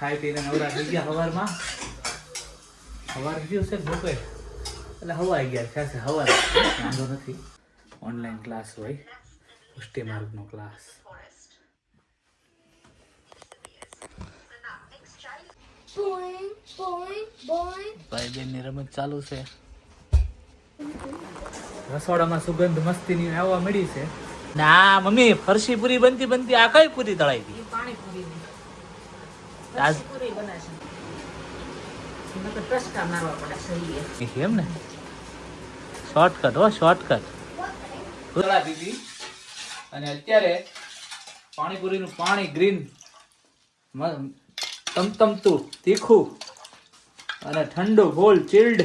ખાઈ પીને નવરા થઈ ગયા સવારમાં. સવાર ગયું છે બપોર એટલે હવાઈ ગયા છે સવાર વાંધો નથી. ઓનલાઈન ક્લાસ હોય પુષ્ટિ માર્ગનો ક્લાસ. ભાઈ બેન ની રમત ચાલુ છે. રસોડામાં સુગંધ મસ્તીની આવવા મળી છે. ના મમ્મી ફરસી પૂરી બનતી બનતી આ કઈ પૂરી તળાઈ ગઈ? પાણીપુરી આજ પૂરી બનાવશે તો ટસકા મારવા પડે સહી એમ ને શોર્ટકટ હો શોર્ટકટ. તળા દીધી અને અત્યારે પાણીપુરીનું પાણી ગ્રીન તમતમતું તીખું અને ઠંડુ ગોલ ચિલ્ડ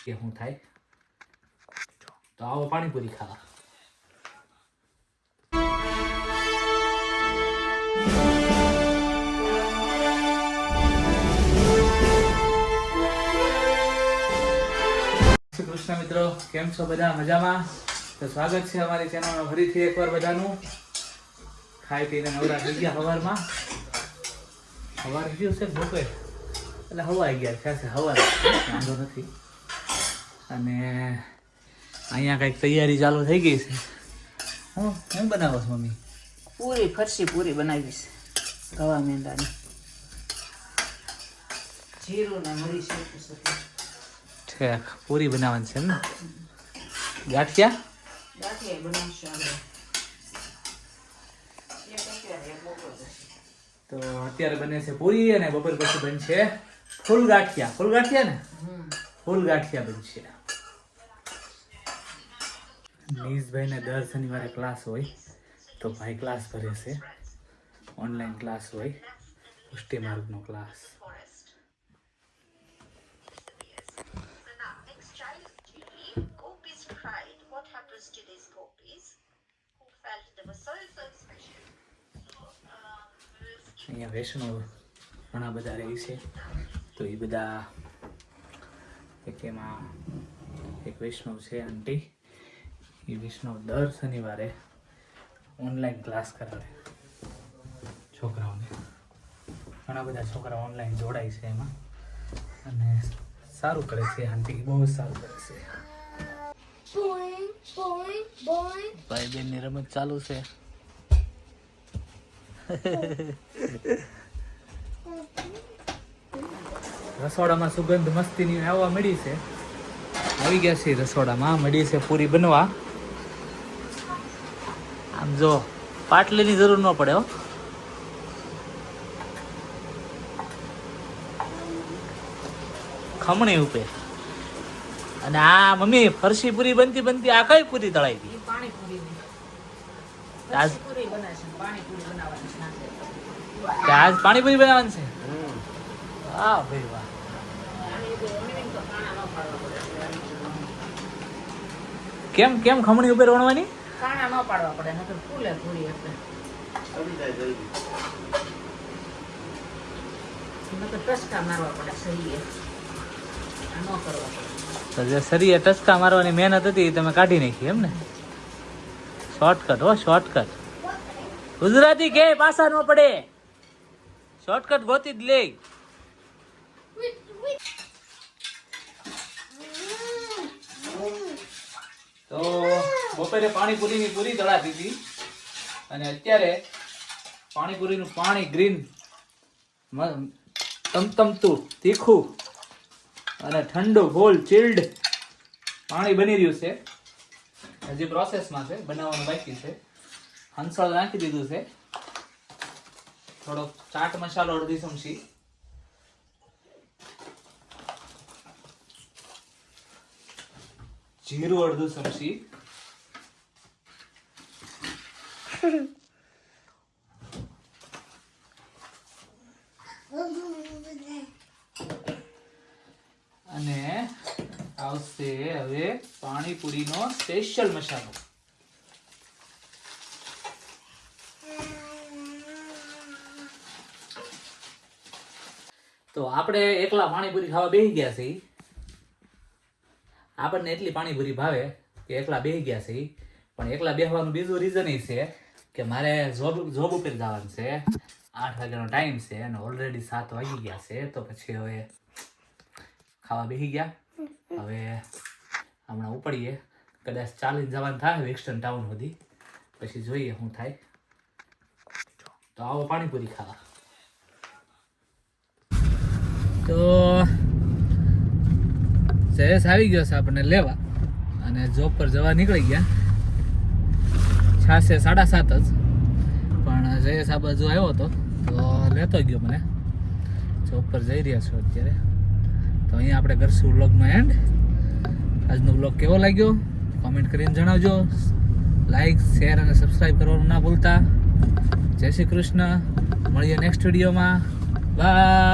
કે શું થાય. તો આવો પાણીપુરી ખાવા. કૃષ્ણ મિત્રો, કેમ છો બધા? મજામાં? તો સ્વાગત છે અમારી ચેનલમાં ફરીથી એકવાર બધાનું. ખાઈ પીને નવરા થઈ ગયા સવારમાં. સવાર ગયું છે બપોર એટલે હવાઈ ગયા છે સવાર વાંધો નથી. અને અહીંયા કંઈક તૈયારી ચાલુ થઈ ગઈ છે. હું બનાવો છો મમ્મી? પૂરી ફરસી પૂરી બનાવી છે ગવા મેંદાની જીરું ને મરી શેકી શકે. ઠેક પૂરી બનાવવાની છે ને? ગાંઠિયા ગાંઠિયા બનાવશું આપણે. એક અત્યારે એક બપોર જશે. તો અત્યારે બને છે પૂરી અને બપોર પછી બનશે ફૂલ ગાંઠિયા. ફૂલ ગાંઠિયા ને ફૂલ ગાંઠિયા બનશે. નીશભાઈને દર શનિવારે ક્લાસ હોય તો ભાઈ ક્લાસ ભરે છે. ઓનલાઈન ક્લાસ હોય પુષ્ટિ માર્ગનો ક્લાસ. અહીંયા વૈષ્ણવ ઘણા બધા રહે છે તો એ બધા એમાં એક વૈષ્ણવ છે આંટી. એ વૈષ્ણવ દર શનિવારે ઓનલાઈન ક્લાસ કરાવે છોકરાઓને. ઘણા બધા છોકરાઓ ઓનલાઈન જોડાય છે એમાં અને સારું કરે છે આંટી, બહુ જ સારું કરે છે. ભાઈ બેન ની રમત ચાલુ છે. રસોડામાં સુગંધ મસ્તીની આવવા મળી છે. આવી ગયા છે રસોડામાં, મળી છે પૂરી બનવા. આમ જો પાટલીની જરૂર ન પડે હો. ખમણી ઉપર. અને આ મમ્મી ફરસી પૂરી બનતી બનતી આ કઈ પૂરી તળાઈ ગઈ? પાણીપુરી આજ પૂરી બનાવશે પાણીપુરી બનાવવાની આજ પાણીપુરી બનાવવાની છે. વાહ ભાઈ વાહ. કેમ કેમ ખમણી ઉપર વણવાની? કાણા ન પાડવા પડે નકર ફૂલે પૂરી એટલે નકર ટસકા મારવા પડે સહી ન કરવા પડે. તો જે શરીરે ટચકા મારવાની મહેનત હતી એ તમે કાઢી નાખી એમ ને? શોર્ટકટ હો શોર્ટકટ. ગુજરાતી કે પાછા ન પડે, શોર્ટકટ ગોતી જ લે. તો બપોરે પાણીપુરીની પૂરી તળાતી હતી અને અત્યારે પાણીપુરીનું પાણી ગ્રીન તમતમતું તીખું અને ઠંડુ ગોલ ચિલ્ડ પાણી બની રહ્યું છે. હજી પ્રોસેસમાં છે, બનાવવાનું બાકી છે. હંસળ નાખી દીધું છે. થોડો ચાટ મસાલો અડધી ચમચી, જીરું અડધું ચમચી, અને આવશે હવે પાણીપુરીનો સ્પેશિયલ મસાલો. તો આપણે એકલા પાણીપુરી ખાવા બેસી ગયા છે. આપણને એટલી પાણીપુરી ભાવે કે એકલા બેસી ગયા છે. પણ એકલા બેસવાનું બીજું રીઝન એ છે કે મારે જોબ ઉપર જવાનું છે. 8 વાગ્યાનો ટાઈમ છે અને ઓલરેડી 7 વાગી ગયા છે. તો પછી હવે ખાવા બેસી ગયા. હવે હમણાં ઉપડીએ, કદાચ ચાલીને જવાનું થાય વેસ્ટર્ન ટાઉન સુધી, પછી જોઈએ શું થાય. તો આવો પાણીપુરી ખાવા. તો જયેશ આવી ગયો છે આપણને લેવા અને જોબ પર જવા નીકળી ગયા. 6:30 જ, પણ જયેશ આ બાજુ આવ્યો હતો તો લેતો ગયો મને. જોબ પર જઈ રહ્યા છો અત્યારે. તો અહીંયા આપણે કરશું વ્લોગનો એન્ડ. આજનો વ્લોગ કેવો લાગ્યો કોમેન્ટ કરીને જણાવજો. લાઈક, શેર અને સબસ્ક્રાઈબ કરવાનું ના ભૂલતા. જય શ્રી કૃષ્ણ. મળીએ નેક્સ્ટ વિડીયોમાં. બાય.